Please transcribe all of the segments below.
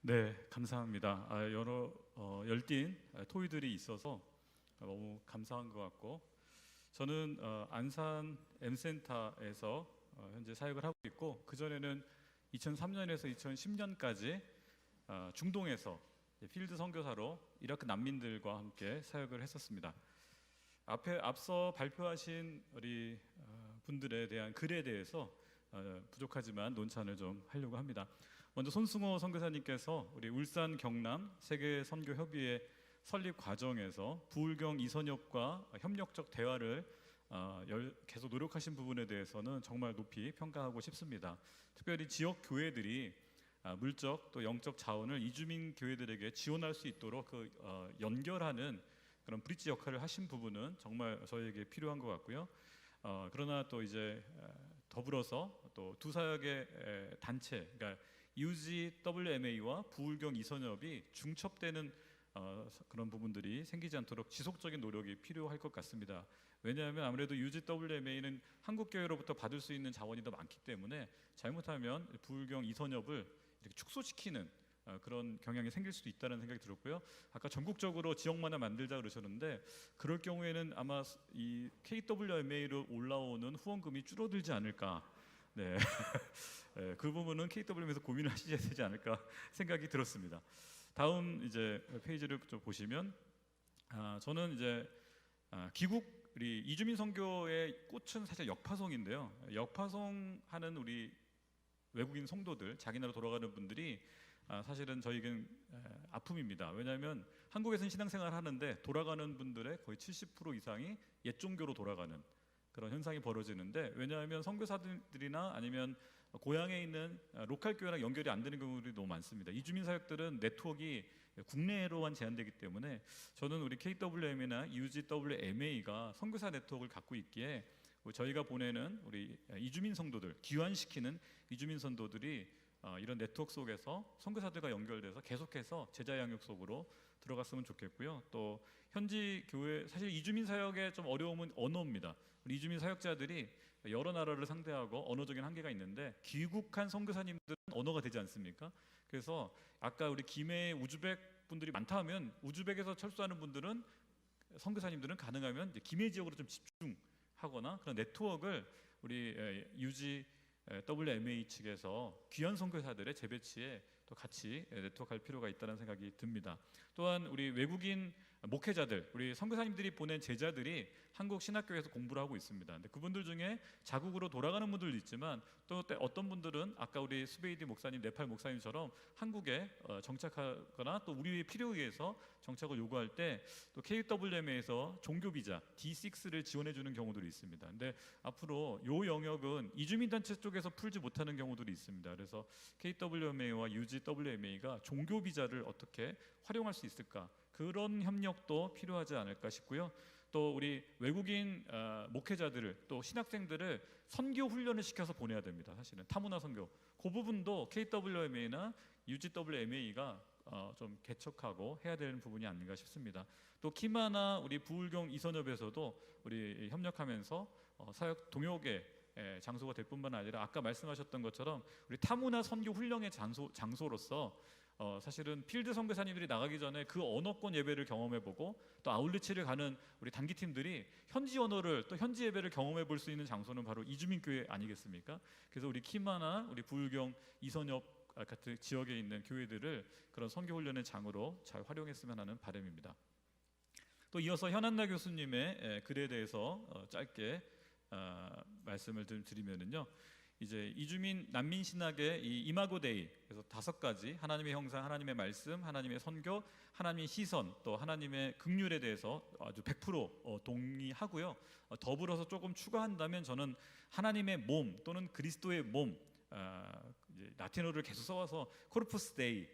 네, 감사합니다. 여러 열띤 토의들이 있어서 너무 감사한 것 같고, 저는 안산 M센터에서 현재 사역을 하고 있고, 그 전에는 2003년에서 2010년까지 중동에서 필드 선교사로 이라크 난민들과 함께 사역을 했었습니다. 앞서 발표하신 우리 분들에 대한 글에 대해서 부족하지만 논찬을 좀 하려고 합니다. 먼저 손승호 선교사님께서 우리 울산 경남 세계 선교 협의회 설립 과정에서 부울경 이선엽과 협력적 대화를 계속 노력하신 부분에 대해서는 정말 높이 평가하고 싶습니다. 특별히 지역 교회들이 물적 또 영적 자원을 이주민 교회들에게 지원할 수 있도록 연결하는 그런 브릿지 역할을 하신 부분은 정말 저희에게 필요한 것 같고요. 그러나 또 이제 더불어서 또 두 사역의 단체, 그러니까 UGWMA와 부울경 이선엽이 중첩되는 그런 부분들이 생기지 않도록 지속적인 노력이 필요할 것 같습니다. 왜냐하면 아무래도 UGWMA는 한국 교회로부터 받을 수 있는 자원이 더 많기 때문에 잘못하면 부울경 이선엽을 이렇게 축소시키는 그런 경향이 생길 수도 있다는 생각이 들었고요. 아까 전국적으로 지역만화 만들자 그러셨는데 그럴 경우에는 아마 이 KWMA로 올라오는 후원금이 줄어들지 않을까. 네, 그 부분은 KWM에서 고민을 하셔야 되지 않을까 생각이 들었습니다. 다음 이제 페이지를 좀 보시면 저는 이제 귀국 우리 이주민 선교의 꽃은 사실 역파송인데요. 역파송하는 우리 외국인 성도들, 자기 나라로 돌아가는 분들이 사실은 저희에겐 아픔입니다. 왜냐하면 한국에서는 신앙생활을 하는데 돌아가는 분들의 거의 70% 이상이 옛 종교로 돌아가는 그런 현상이 벌어지는데, 왜냐하면 선교사들이나 아니면 고향에 있는 로컬 교회랑 연결이 안 되는 경우들이 너무 많습니다. 이주민 사역들은 네트워크가 국내로만 제한되기 때문에 저는 우리 KWM이나 UGWMA가 선교사 네트워크를 갖고 있기에 저희가 보내는 우리 이주민 성도들, 귀환시키는 이주민 성도들이 이런 네트워크 속에서 선교사들과 연결돼서 계속해서 제자 양육 속으로 들어갔으면 좋겠고요. 또 현지 교회, 사실 이주민 사역의 좀 어려움은 언어입니다. 우리 이주민 사역자들이 여러 나라를 상대하고 언어적인 한계가 있는데 귀국한 선교사님들은 언어가 되지 않습니까? 그래서 아까 우리 김해 우즈벡 분들이 많다 하면 우즈벡에서 철수하는 분들은 선교사님들은 가능하면 이제 김해 지역으로 좀 집중하거나 그런 네트워크를 우리 WMA 측에서 귀한 선교사들의 재배치에 또 같이 네트워크할 필요가 있다는 생각이 듭니다. 또한 우리 외국인 목회자들, 우리 선교사님들이 보낸 제자들이 한국 신학교에서 공부를 하고 있습니다. 근데 그분들 중에 자국으로 돌아가는 분들도 있지만 또 어떤 분들은 아까 우리 스베이디 목사님, 네팔 목사님처럼 한국에 정착하거나 또 우리의 필요에 의해서 정착을 요구할 때 또 KWM에서 종교 비자 D6를 지원해 주는 경우들이 있습니다. 근데 앞으로 요 영역은 이주민 단체 쪽에서 풀지 못하는 경우들이 있습니다. 그래서 KWMA와 UGWMA가 종교 비자를 어떻게 활용할 수 있을까? 그런 협력도 필요하지 않을까 싶고요. 또 우리 외국인 목회자들을 또 신학생들을 선교 훈련을 시켜서 보내야 됩니다. 사실은 타문화 선교 그 부분도 KWMA나 UGWMA가 좀 개척하고 해야 되는 부분이 아닌가 싶습니다. 또 키마나 우리 부울경 이선엽에서도 우리 협력하면서 사역 동역의 장소가 될 뿐만 아니라 아까 말씀하셨던 것처럼 우리 타문화 선교 훈련의 장소로서 사실은 필드 선교사님들이 나가기 전에 그 언어권 예배를 경험해보고 또 아울리치를 가는 우리 단기팀들이 현지 언어를 또 현지 예배를 경험해볼 수 있는 장소는 바로 이주민 교회 아니겠습니까? 그래서 우리 키마나 우리 부울경 이선엽 같은 지역에 있는 교회들을 그런 선교 훈련의 장으로 잘 활용했으면 하는 바람입니다. 또 이어서 현한나 교수님의 글에 대해서 짧게 말씀을 좀 드리면은요. 이제 이주민 난민 신학의 이 이마고데이, 그래서 5가지 하나님의 형상, 하나님의 말씀, 하나님의 선교, 하나님의 시선, 또 하나님의 긍휼에 대해서 아주 100% 동의하고요. 더불어서 조금 추가한다면 저는 하나님의 몸 또는 그리스도의 몸, 이제 라틴어를 계속 써와서 코르푸스 데이,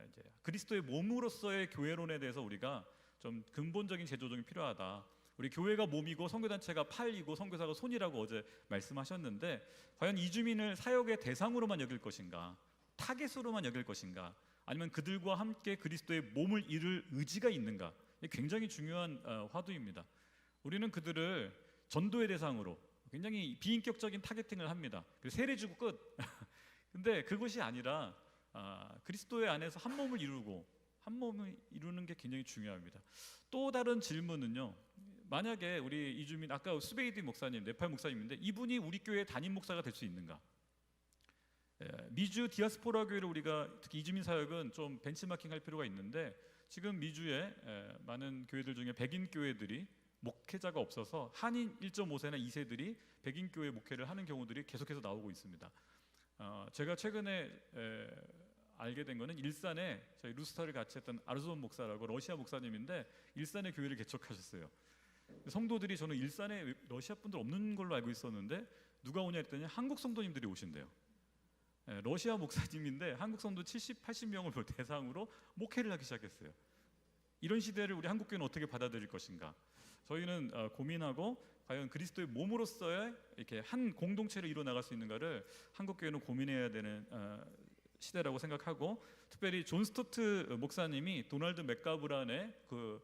이제 그리스도의 몸으로서의 교회론에 대해서 우리가 좀 근본적인 재조정이 필요하다. 우리 교회가 몸이고 선교단체가 팔이고 선교사가 손이라고 어제 말씀하셨는데, 과연 이주민을 사역의 대상으로만 여길 것인가, 타겟으로만 여길 것인가, 아니면 그들과 함께 그리스도의 몸을 이룰 의지가 있는가, 굉장히 중요한 화두입니다. 우리는 그들을 전도의 대상으로 굉장히 비인격적인 타겟팅을 합니다. 세례 주고 끝. 근데 그것이 아니라 그리스도의 안에서 한 몸을 이루고 한 몸을 이루는 게 굉장히 중요합니다. 또 다른 질문은요. 만약에 우리 이주민 아까 스베이드 목사님, 네팔 목사님인데 이분이 우리 교회 담임 목사가 될 수 있는가? 미주 디아스포라 교회를 우리가 특히 이주민 사역은 좀 벤치마킹할 필요가 있는데 지금 미주의 많은 교회들 중에 백인 교회들이 목회자가 없어서 한인 1.5세나 2세들이 백인 교회 목회를 하는 경우들이 계속해서 나오고 있습니다. 제가 최근에 알게 된 거는 일산에 저희 루스타를 같이 했던 아르존 목사라고 러시아 목사님인데 일산에 교회를 개척하셨어요. 성도들이 저는 일산에 러시아 분들 없는 걸로 알고 있었는데 누가 오냐 했더니 한국 성도님들이 오신대요. 러시아 목사님인데 한국 성도 70, 80명을 대상으로 목회를 하기 시작했어요. 이런 시대를 우리 한국교회는 어떻게 받아들일 것인가? 저희는 고민하고 과연 그리스도의 몸으로서의 이렇게 한 공동체를 이뤄나갈 수 있는가를 한국교회는 고민해야 되는 시대라고 생각하고, 특별히 존 스토트 목사님이 도널드 맥가브란의 그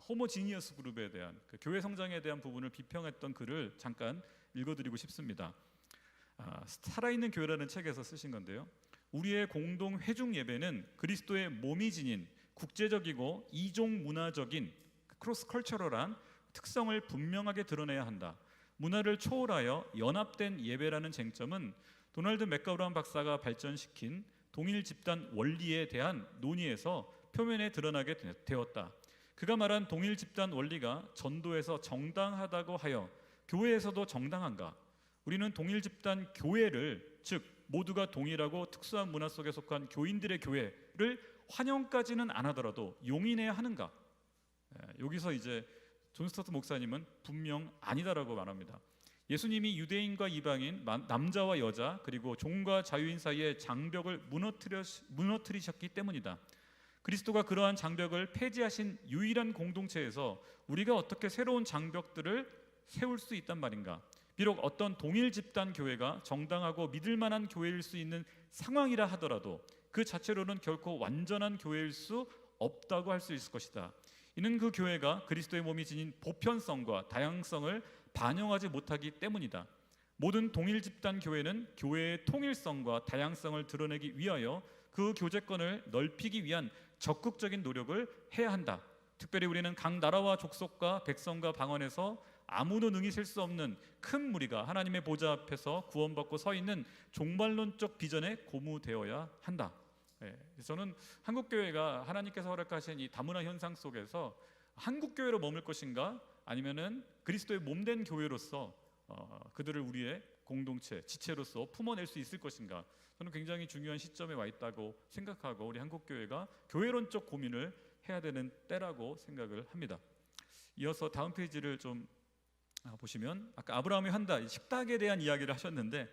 호모지니어스 그룹에 대한 그 교회 성장에 대한 부분을 비평했던 글을 잠깐 읽어드리고 싶습니다. 살아있는 교회라는 책에서 쓰신 건데요. 우리의 공동 회중 예배는 그리스도의 몸이 지닌 국제적이고 이종 문화적인 크로스 컬처럴한 특성을 분명하게 드러내야 한다. 문화를 초월하여 연합된 예배라는 쟁점은 도널드 맥가브란 박사가 발전시킨 동일 집단 원리에 대한 논의에서 표면에 드러나게 되었다. 그가 말한 동일 집단 원리가 전도에서 정당하다고 하여 교회에서도 정당한가? 우리는 동일 집단 교회를, 즉 모두가 동일하고 특수한 문화 속에 속한 교인들의 교회를 환영까지는 안 하더라도 용인해야 하는가? 여기서 이제 존 스토트 목사님은 분명 아니다라고 말합니다. 예수님이 유대인과 이방인, 남자와 여자, 그리고 종과 자유인 사이의 장벽을 무너뜨리셨기 때문이다. 그리스도가 그러한 장벽을 폐지하신 유일한 공동체에서 우리가 어떻게 새로운 장벽들을 세울 수 있단 말인가? 비록 어떤 동일 집단 교회가 정당하고 믿을 만한 교회일 수 있는 상황이라 하더라도 그 자체로는 결코 완전한 교회일 수 없다고 할 수 있을 것이다. 이는 그 교회가 그리스도의 몸이 지닌 보편성과 다양성을 반영하지 못하기 때문이다. 모든 동일 집단 교회는 교회의 통일성과 다양성을 드러내기 위하여 그 교제권을 넓히기 위한 적극적인 노력을 해야 한다. 특별히 우리는 각 나라와 족속과 백성과 방언에서 아무도 능히 셀 수 없는 큰 무리가 하나님의 보좌 앞에서 구원받고 서 있는 종말론적 비전에 고무되어야 한다. 저는 한국교회가 하나님께서 허락하신 이 다문화 현상 속에서 한국교회로 머물 것인가, 아니면은 그리스도의 몸된 교회로서 그들을 우리의 공동체, 지체로서 품어낼 수 있을 것인가, 저는 굉장히 중요한 시점에 와 있다고 생각하고 우리 한국교회가 교회론적 고민을 해야 되는 때라고 생각을 합니다. 이어서 다음 페이지를 좀 보시면 아까 아브라함이 한다, 식탁에 대한 이야기를 하셨는데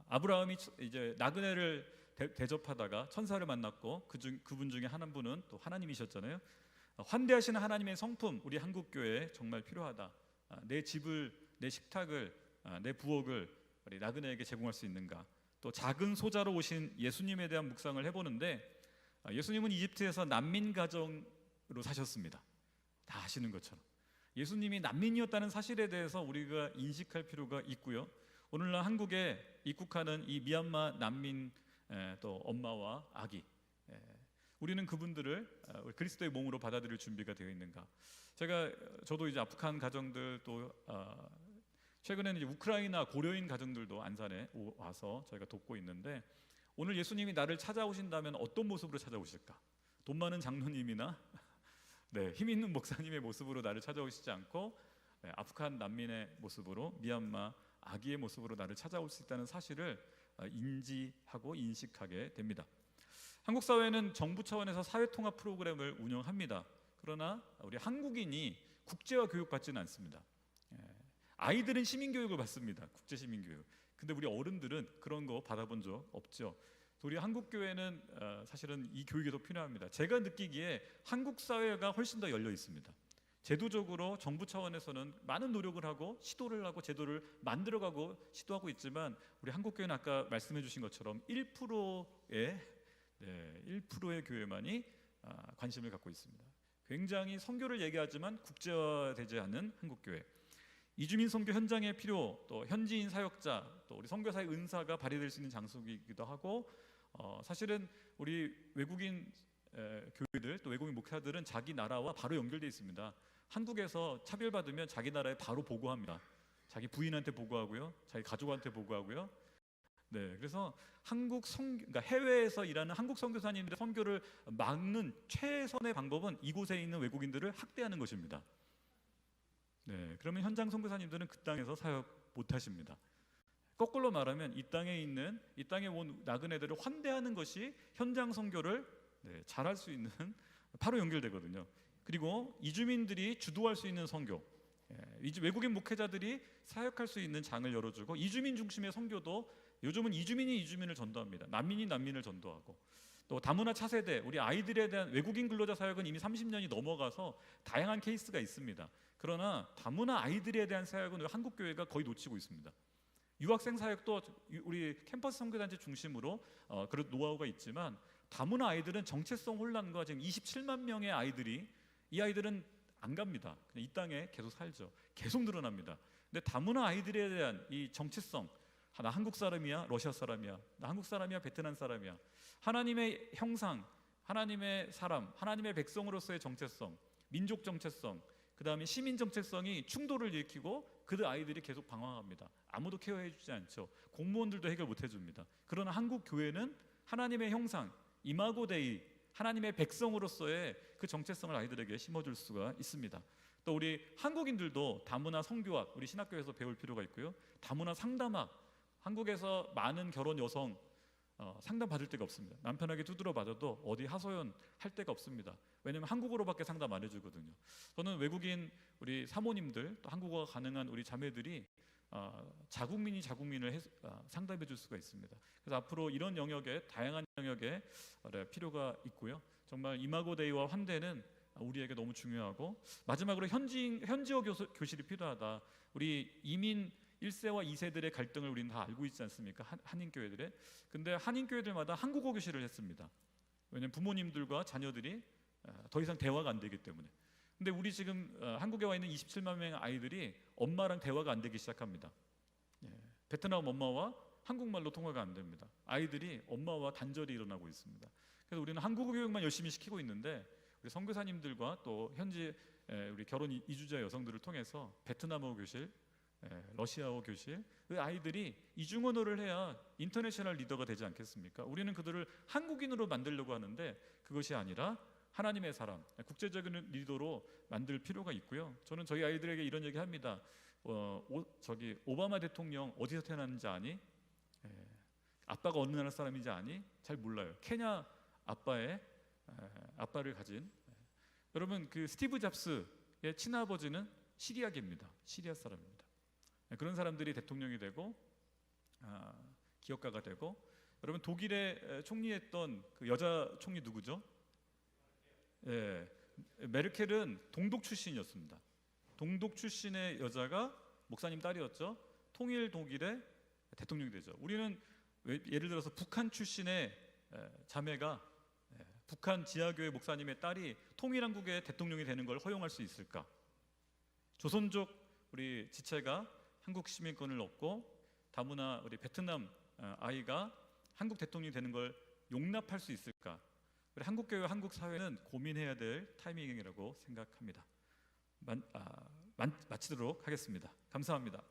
아브라함이 이제 나그네를 대접하다가 천사를 만났고 그분 중에 한 분은 또 하나님이셨잖아요. 환대하시는 하나님의 성품, 우리 한국교회에 정말 필요하다. 내 집을, 내 식탁을, 내 부엌을 우리 나그네에게 제공할 수 있는가. 또 작은 소자로 오신 예수님에 대한 묵상을 해보는데 예수님은 이집트에서 난민 가정으로 사셨습니다. 다 아시는 것처럼 예수님이 난민이었다는 사실에 대해서 우리가 인식할 필요가 있고요. 오늘날 한국에 입국하는 이 미얀마 난민 또 엄마와 아기, 우리는 그분들을 그리스도의 몸으로 받아들일 준비가 되어 있는가? 저도 이제 아프간 가정들, 또 최근에는 이제 우크라이나 고려인 가정들도 안산에 와서 저희가 돕고 있는데, 오늘 예수님이 나를 찾아오신다면 어떤 모습으로 찾아오실까? 돈 많은 장로님이나 힘 있는 목사님의 모습으로 나를 찾아오시지 않고 아프간 난민의 모습으로, 미얀마 아기의 모습으로 나를 찾아올 수 있다는 사실을 인지하고 인식하게 됩니다. 한국 사회는 정부 차원에서 사회통합 프로그램을 운영합니다. 그러나 우리 한국인이 국제화 교육받지는 않습니다. 아이들은 시민교육을 받습니다. 국제시민교육. 근데 우리 어른들은 그런 거 받아본 적 없죠. 우리 한국교회는 사실은 이 교육이 더 필요합니다. 제가 느끼기에 한국 사회가 훨씬 더 열려 있습니다. 제도적으로 정부 차원에서는 많은 노력을 하고 시도를 하고 제도를 만들어가고 시도하고 있지만 우리 한국교회는 아까 말씀해 주신 것처럼 1%의 교회만이 관심을 갖고 있습니다. 굉장히 선교를 얘기하지만 국제화되지 않는 한국교회. 이주민 선교 현장의 필요, 또 현지인 사역자, 또 우리 선교사의 은사가 발휘될 수 있는 장소이기도 하고, 사실은 우리 외국인 교회들 또 외국인 목회자들은 자기 나라와 바로 연결되어 있습니다. 한국에서 차별받으면 자기 나라에 바로 보고합니다. 자기 부인한테 보고하고요, 자기 가족한테 보고하고요. 네, 그래서 그러니까 해외에서 일하는 한국 선교사님들의 선교를 막는 최선의 방법은 이곳에 있는 외국인들을 학대하는 것입니다. 네, 그러면 현장 선교사님들은 그 땅에서 사역 못하십니다. 거꾸로 말하면 이 땅에 온 나그네들을 환대하는 것이 현장 선교를 잘할 수 있는 바로 연결되거든요. 그리고 이주민들이 주도할 수 있는 선교, 외국인 목회자들이 사역할 수 있는 장을 열어주고, 이주민 중심의 선교도 요즘은 이주민이 이주민을 전도합니다. 난민이 난민을 전도하고, 또 다문화 차세대 우리 아이들에 대한 외국인 근로자 사역은 이미 30년이 넘어가서 다양한 케이스가 있습니다. 그러나 다문화 아이들에 대한 사역은 한국 교회가 거의 놓치고 있습니다. 유학생 사역도 우리 캠퍼스 선교단체 중심으로 그런 노하우가 있지만, 다문화 아이들은 정체성 혼란과 지금 27만 명의 아이들이, 이 아이들은 안 갑니다. 그냥 이 땅에 계속 살죠. 계속 늘어납니다. 근데 다문화 아이들에 대한 이 정체성, 나 한국 사람이야, 러시아 사람이야, 나 한국 사람이야, 베트남 사람이야, 하나님의 형상, 하나님의 사람, 하나님의 백성으로서의 정체성, 민족 정체성, 그 다음에 시민 정체성이 충돌을 일으키고 그 아이들이 계속 방황합니다. 아무도 케어해 주지 않죠. 공무원들도 해결 못 해줍니다. 그러나 한국 교회는 하나님의 형상, 이마고 데이, 하나님의 백성으로서의 그 정체성을 아이들에게 심어줄 수가 있습니다. 또 우리 한국인들도 다문화 성교학, 우리 신학교에서 배울 필요가 있고요. 다문화 상담학, 한국에서 많은 결혼 여성 상담 받을 데가 없습니다. 남편에게 두드려 맞아도 어디 하소연 할 데가 없습니다. 왜냐하면 한국어로밖에 상담 안 해주거든요. 저는 외국인 우리 사모님들, 또 한국어가 가능한 우리 자매들이 자국민을 상담해 줄 수가 있습니다. 그래서 앞으로 이런 영역에, 다양한 영역에 필요가 있고요. 정말 이마고데이와 환대는 우리에게 너무 중요하고, 마지막으로 현지어 교실이 필요하다. 우리 이민 1세와 2세들의 갈등을 우리는 다 알고 있지 않습니까? 한인교회들의. 근데 한인교회들마다 한국어 교실을 했습니다. 왜냐하면 부모님들과 자녀들이 더 이상 대화가 안 되기 때문에. 근데 우리 지금 한국에 와 있는 27만 명의 아이들이 엄마랑 대화가 안 되기 시작합니다. 베트남 엄마와 한국말로 통화가 안 됩니다. 아이들이 엄마와 단절이 일어나고 있습니다. 그래서 우리는 한국어 교육만 열심히 시키고 있는데, 우리 선교사님들과 또 현지 우리 결혼 이주자 여성들을 통해서 베트남어 교실, 러시아어 교실, 그 아이들이 이중언어를 해야 인터내셔널 리더가 되지 않겠습니까? 우리는 그들을 한국인으로 만들려고 하는데 그것이 아니라 하나님의 사람, 국제적인 리더로 만들 필요가 있고요. 저는 저희 아이들에게 이런 얘기 합니다. 오바마 대통령 어디서 태어났는지 아니? 아빠가 어느 나라 사람인지 아니? 잘 몰라요. 케냐 아빠를 가진, 여러분, 그 스티브 잡스의 친아버지는 시리아계입니다. 시리아 사람입니다. 그런 사람들이 대통령이 되고 기업가가 되고, 여러분, 독일의 총리했던 그 여자 총리 누구죠? 메르켈은 동독 출신이었습니다. 동독 출신의 여자가 목사님 딸이었죠. 통일 독일의 대통령이 되죠. 우리는 예를 들어서 북한 출신의 자매가, 북한 지하교회 목사님의 딸이 통일한국의 대통령이 되는 걸 허용할 수 있을까? 조선족 우리 지체가 한국 시민권을 얻고 다문화 우리 베트남 아이가 한국 대통령이 되는 걸 용납할 수 있을까? 우리 한국교회, 한국 사회는 고민해야 될 타이밍이라고 생각합니다. 마치도록 하겠습니다. 감사합니다.